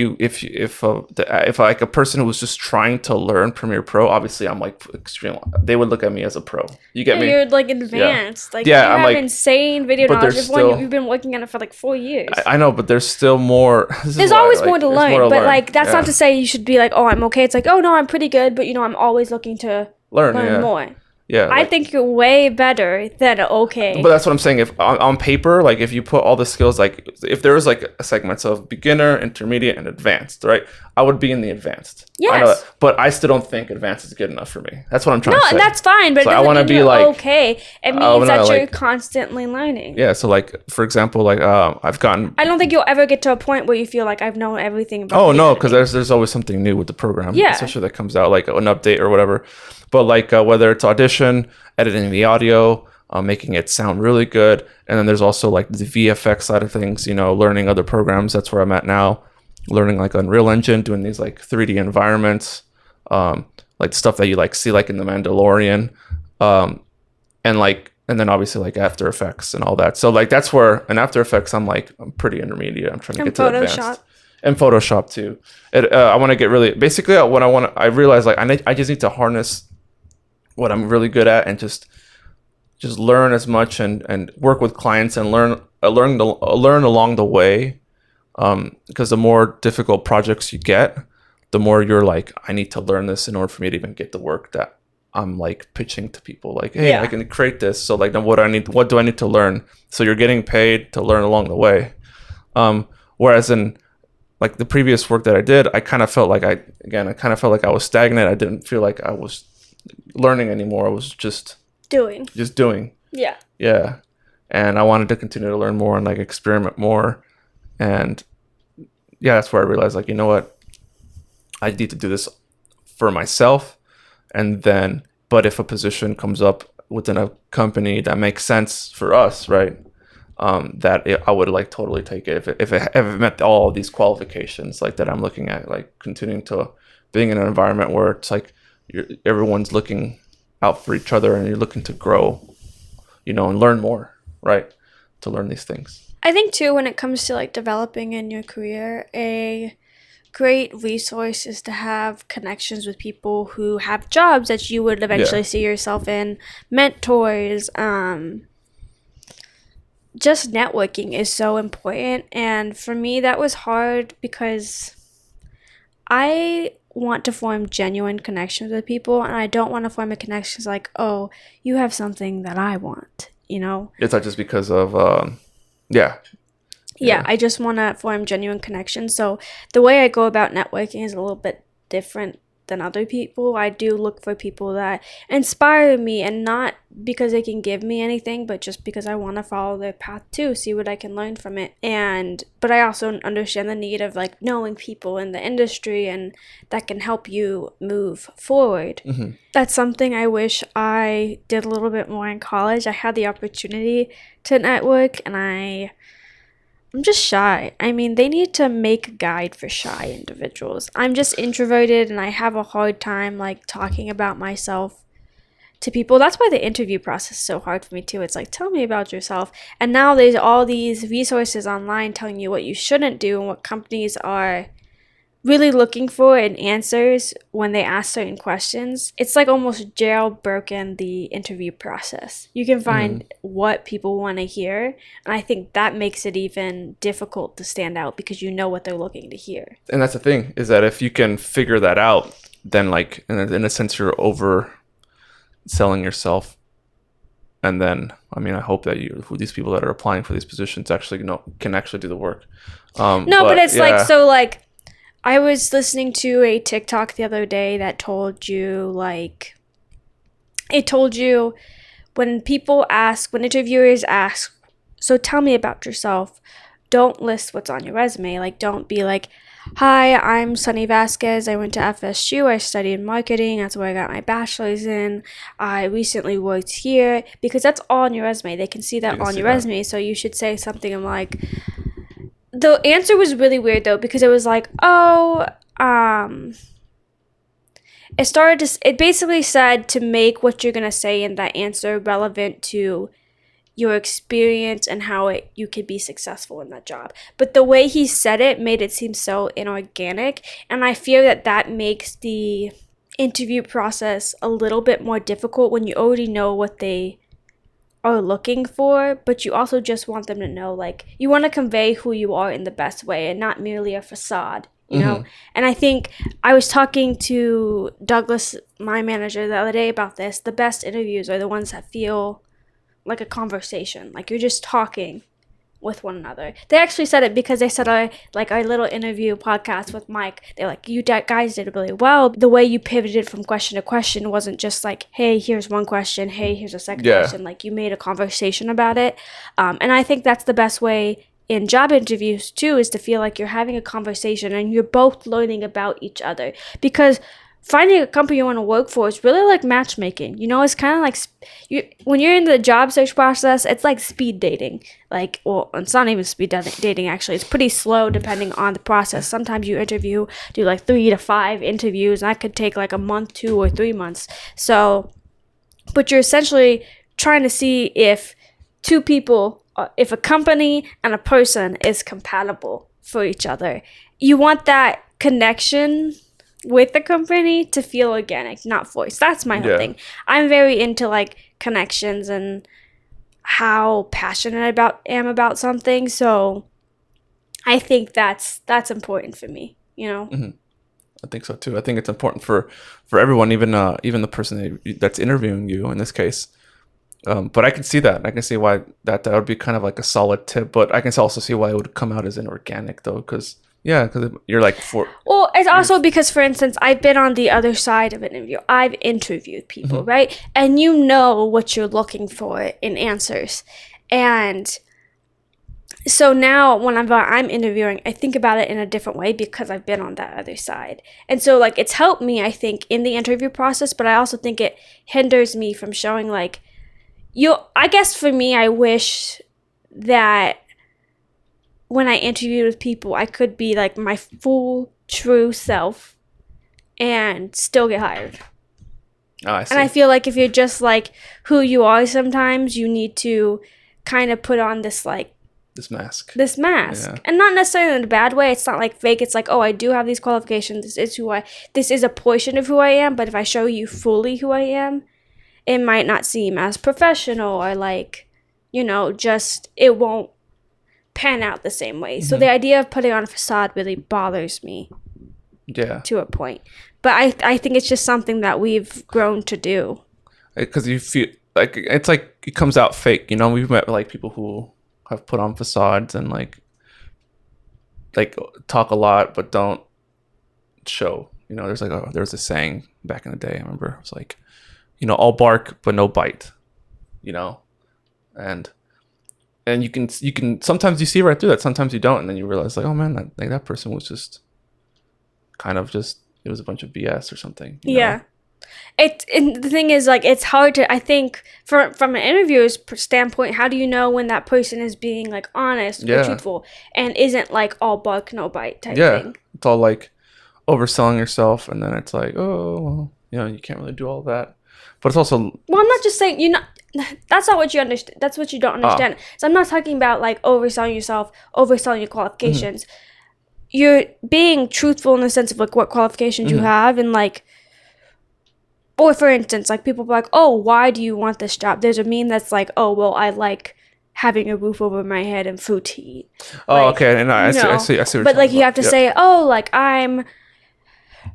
like a person who was just trying to learn Premiere Pro, obviously I'm like extreme. They would look at me as a pro. You get me? You're like advanced. Yeah. You have like, insane video knowledge. You've been working on it for like 4 years. I know, but there's still more. There's always more to learn. But like that's not to say you should be like, oh, I'm okay. It's like, oh no, I'm pretty good. But I'm always looking to learn more. Yeah, I think you're way better than okay. But that's what I'm saying. If on paper, like if you put all the skills, like if there was like a segments of beginner, intermediate, and advanced, right? I would be in the advanced. Yes. I know that, but I still don't think advanced is good enough for me. That's what I'm trying to say. No, and that's fine. But so it I want to be like okay. It means that you're constantly learning. Yeah. So like for example, like I've gotten. I don't think you'll ever get to a point where you feel like I've known everything about. Oh no, because there's always something new with the program. Yeah. Especially that comes out like an update or whatever. But like whether it's Audition, editing the audio, making it sound really good, and then there's also like the VFX side of things. Learning other programs. That's where I'm at now. Learning like Unreal Engine, doing these like 3D environments, like stuff that you like see like in The Mandalorian, and then obviously like After Effects and all that. So like that's where in After Effects I'm pretty intermediate. I'm trying to get to advanced. And Photoshop too. I want to get really basically what I realize like I just need to harness what I'm really good at and just learn as much and work with clients and learn along the way. Because the more difficult projects you get, the more you're like, I need to learn this in order for me to even get the work that I'm like pitching to people. Like, hey, I can create this. So like, then what do I need to learn? So you're getting paid to learn along the way. Whereas in like the previous work that I did, I kind of felt like I was stagnant. I didn't feel like I was learning anymore. I was just doing. Yeah. Yeah. And I wanted to continue to learn more and like experiment more. And yeah, that's where I realized like, you know what? I need to do this for myself. And then, but if a position comes up within a company that makes sense for us, right? I would like totally take it if it met all of these qualifications like that I'm looking at, like continuing to being in an environment where it's like everyone's looking out for each other and you're looking to grow, and learn more, right? To learn these things. I think too, when it comes to like developing in your career, a great resource is to have connections with people who have jobs that you would eventually see yourself in, mentors, just networking is so important. And for me, that was hard because I want to form genuine connections with people, and I don't want to form a connections like, oh, you have something that I want, It's not just because of I just want to form genuine connections. So the way I go about networking is a little bit different than other people. I do look for people that inspire me, and not because they can give me anything, but just because I want to follow their path too, see what I can learn from it. But I also understand the need of like knowing people in the industry and that can help you move forward. Mm-hmm. That's something I wish I did a little bit more in college. I had the opportunity to network, and I I'm just shy. I mean, they need to make a guide for shy individuals. I'm just introverted and I have a hard time like talking about myself to people. That's why the interview process is so hard for me too. It's like, tell me about yourself. And now there's all these resources online telling you what you shouldn't do and what companies are really looking for in answers when they ask certain questions. It's like almost jailbroken the interview process. You can find what people want to hear, and I think that makes it even difficult to stand out because you know what they're looking to hear. And that's the thing, is that if you can figure that out, then like in a sense you're over selling yourself. And then I hope that these people that are applying for these positions actually can actually do the work. But it's like I was listening to a TikTok the other day that told you when interviewers ask, so tell me about yourself, don't list what's on your resume. Like, don't be like, hi, I'm Sonny Vasquez. I went to FSU. I studied marketing. That's where I got my bachelor's in. I recently worked here, because that's all on your resume. They can see that on your resume. So you should say something like, the answer was really weird though, because it was like, it basically said to make what you're going to say in that answer relevant to your experience and how you could be successful in that job. But the way he said it made it seem so inorganic, and I fear that makes the interview process a little bit more difficult when you already know what they are looking for, but you also just want them to know, like, you want to convey who you are in the best way and not merely a facade, you know? And I think I was talking to Douglas, my manager, the other day about this. The best interviews are the ones that feel like a conversation, like you're just talking with one another. They actually said it because they said our little interview podcast with Mike, they're like, you guys did really well. The way you pivoted from question to question wasn't just like, hey, here's one question, hey, here's a second question. Like, you made a conversation about it. And I think that's the best way in job interviews too, is to feel like you're having a conversation and you're both learning about each other. Because finding a company you want to work for is really like matchmaking. You know, it's kind of like when you're in the job search process, it's like speed dating. Like, well, it's not even speed dating, actually. It's pretty slow depending on the process. Sometimes you do like 3 to 5 interviews, and that could take like a month, 2 or 3 months. So, but you're essentially trying to see if two people, if a company and a person is compatible for each other. You want that connection with the company to feel organic, not forced. That's my whole thing. I'm very into like connections and how passionate I am about something. So I think that's important for me, you know? I think so too. I think it's important for everyone, even the person that's interviewing you in this case. But I can see that. I can see why that would be kind of like a solid tip. But I can also see why it would come out as inorganic though, because you're like Well, it's also because, for instance, I've been on the other side of an interview. I've interviewed people, right? And you know what you're looking for in answers. And so now when I'm interviewing, I think about it in a different way because I've been on that other side. And so like it's helped me, I think, in the interview process, but I also think it hinders me from showing like I guess for me, I wish that when I interviewed with people, I could be like my full, true self and still get hired. Oh, I see. And I feel like if you're just like who you are, sometimes you need to kind of put on this mask. Yeah. And not necessarily in a bad way. It's not like fake. It's like, oh, I do have these qualifications. This is a portion of who I am. But if I show you fully who I am, it might not seem as professional or like, you know, just it won't pan out the same way. So the idea of putting on a facade really bothers me. Yeah. To a point. But I think it's just something that we've grown to do. Because you feel like it's like it comes out fake. You know, we've met like people who have put on facades and like talk a lot but don't show. You know, there's a saying back in the day. I remember it was like, you know, all bark but no bite. You know, and you can sometimes you see right through that. Sometimes you don't, and then you realize like, oh man, that person was just kind of just, it was a bunch of BS or something. You know? And the thing is, like, it's hard to, I think, from an interviewer's standpoint, how do you know when that person is being, like, honest or truthful and isn't, like, all bark, no bite type thing? It's all, like, overselling yourself, and then it's like, oh, well, you can't really do all that. But it's also... Well, I'm not just saying, that's not what you understand. That's what you don't understand. So I'm not talking about, like, overselling yourself, overselling your qualifications. You're being truthful in the sense of, like, what qualifications you have, and, like... Or, for instance, like, people be like, oh, why do you want this job? There's a meme that's like, oh, well, I like having a roof over my head and food to eat. Oh, like, okay. And I see but, like, you have to say, oh, like, I'm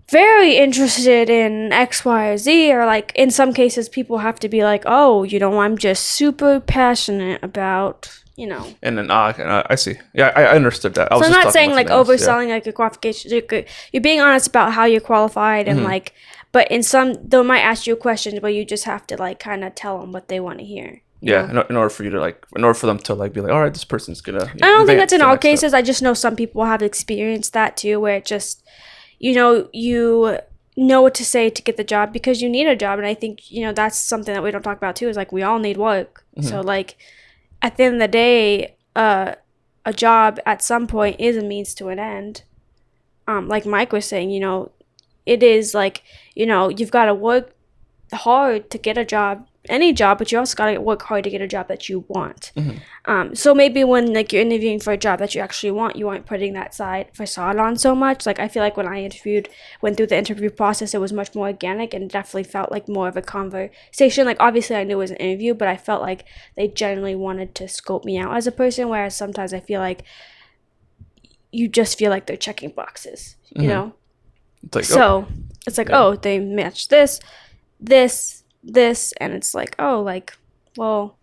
very interested in X, Y, or Z. Or, like, in some cases, people have to be like, oh, I'm just super passionate about... And then I see. Yeah, I understood that. So I'm not saying like overselling like your qualifications. You're being honest about how you're qualified and like, but in some they might ask you a question, but you just have to like kind of tell them what they want to hear. Yeah, in order for you to like, in order for them to like be like, all right, this person's gonna. I don't think that's in all cases. I just know some people have experienced that too, where it just, you know what to say to get the job because you need a job, and I think that's something that we don't talk about too. Is like we all need work, so like. At the end of the day, a job at some point is a means to an end. Like Mike was saying, it is like, you've got to work hard to get a job, any job, but you also got to work hard to get a job that you want. So maybe when like you're interviewing for a job that you actually want, you aren't putting that facade on so much. Like I feel like when I went through the interview process, it was much more organic and definitely felt like more of a conversation. Like obviously I knew it was an interview, but I felt like they generally wanted to scope me out as a person, whereas sometimes I feel like you just feel like they're checking boxes, you know? It's like, it's like, oh, they match this, and it's like, oh, like, well,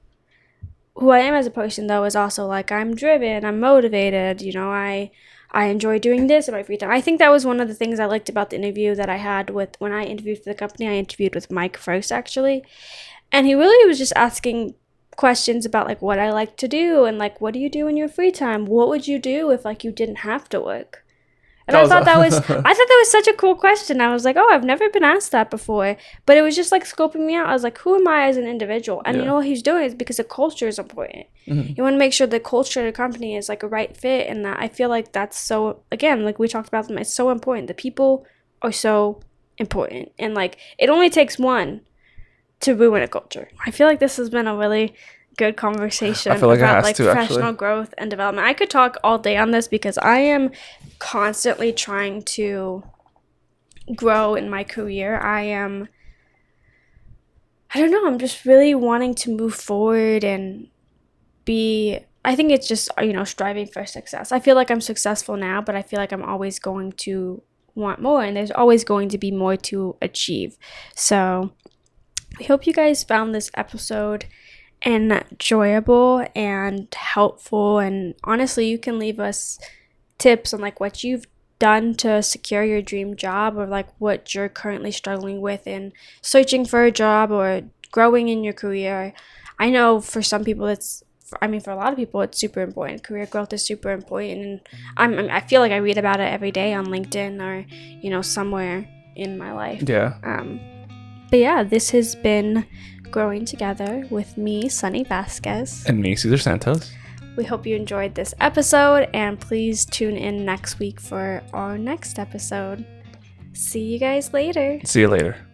who I am as a person though is also like I'm driven, I'm motivated, I enjoy doing this in my free time. I think that was one of the things I liked about the interview that I had when I interviewed for the company. I interviewed with Mike first actually, and he really was just asking questions about like what I like to do and like what do you do in your free time? What would you do if like you didn't have to work? And I thought that was such a cool question. I was like, oh, I've never been asked that before. But it was just like scoping me out. I was like, who am I as an individual? And you know what he's doing is because the culture is important. You want to make sure the culture of the company is like a right fit, and that I feel like that's so, again, like we talked about them, it's so important. The people are so important. And like it only takes one to ruin a culture. I feel like this has been a really good conversation about like professional growth and development. I could talk all day on this because I am constantly trying to grow in my career. I don't know, I'm just really wanting to move forward and I think it's just, striving for success. I feel like I'm successful now, but I feel like I'm always going to want more, and there's always going to be more to achieve. So we hope you guys found this episode enjoyable and helpful, and honestly you can leave us tips on like what you've done to secure your dream job, or like what you're currently struggling with in searching for a job or growing in your career. I know for some people for a lot of people it's super important. Career growth is super important, and I feel like I read about it every day on LinkedIn or somewhere in my life. But yeah, this has been Growing Together with me, Sonny Vasquez. And me, Cesar Santos. We hope you enjoyed this episode, and please tune in next week for our next episode. See you guys later. See you later.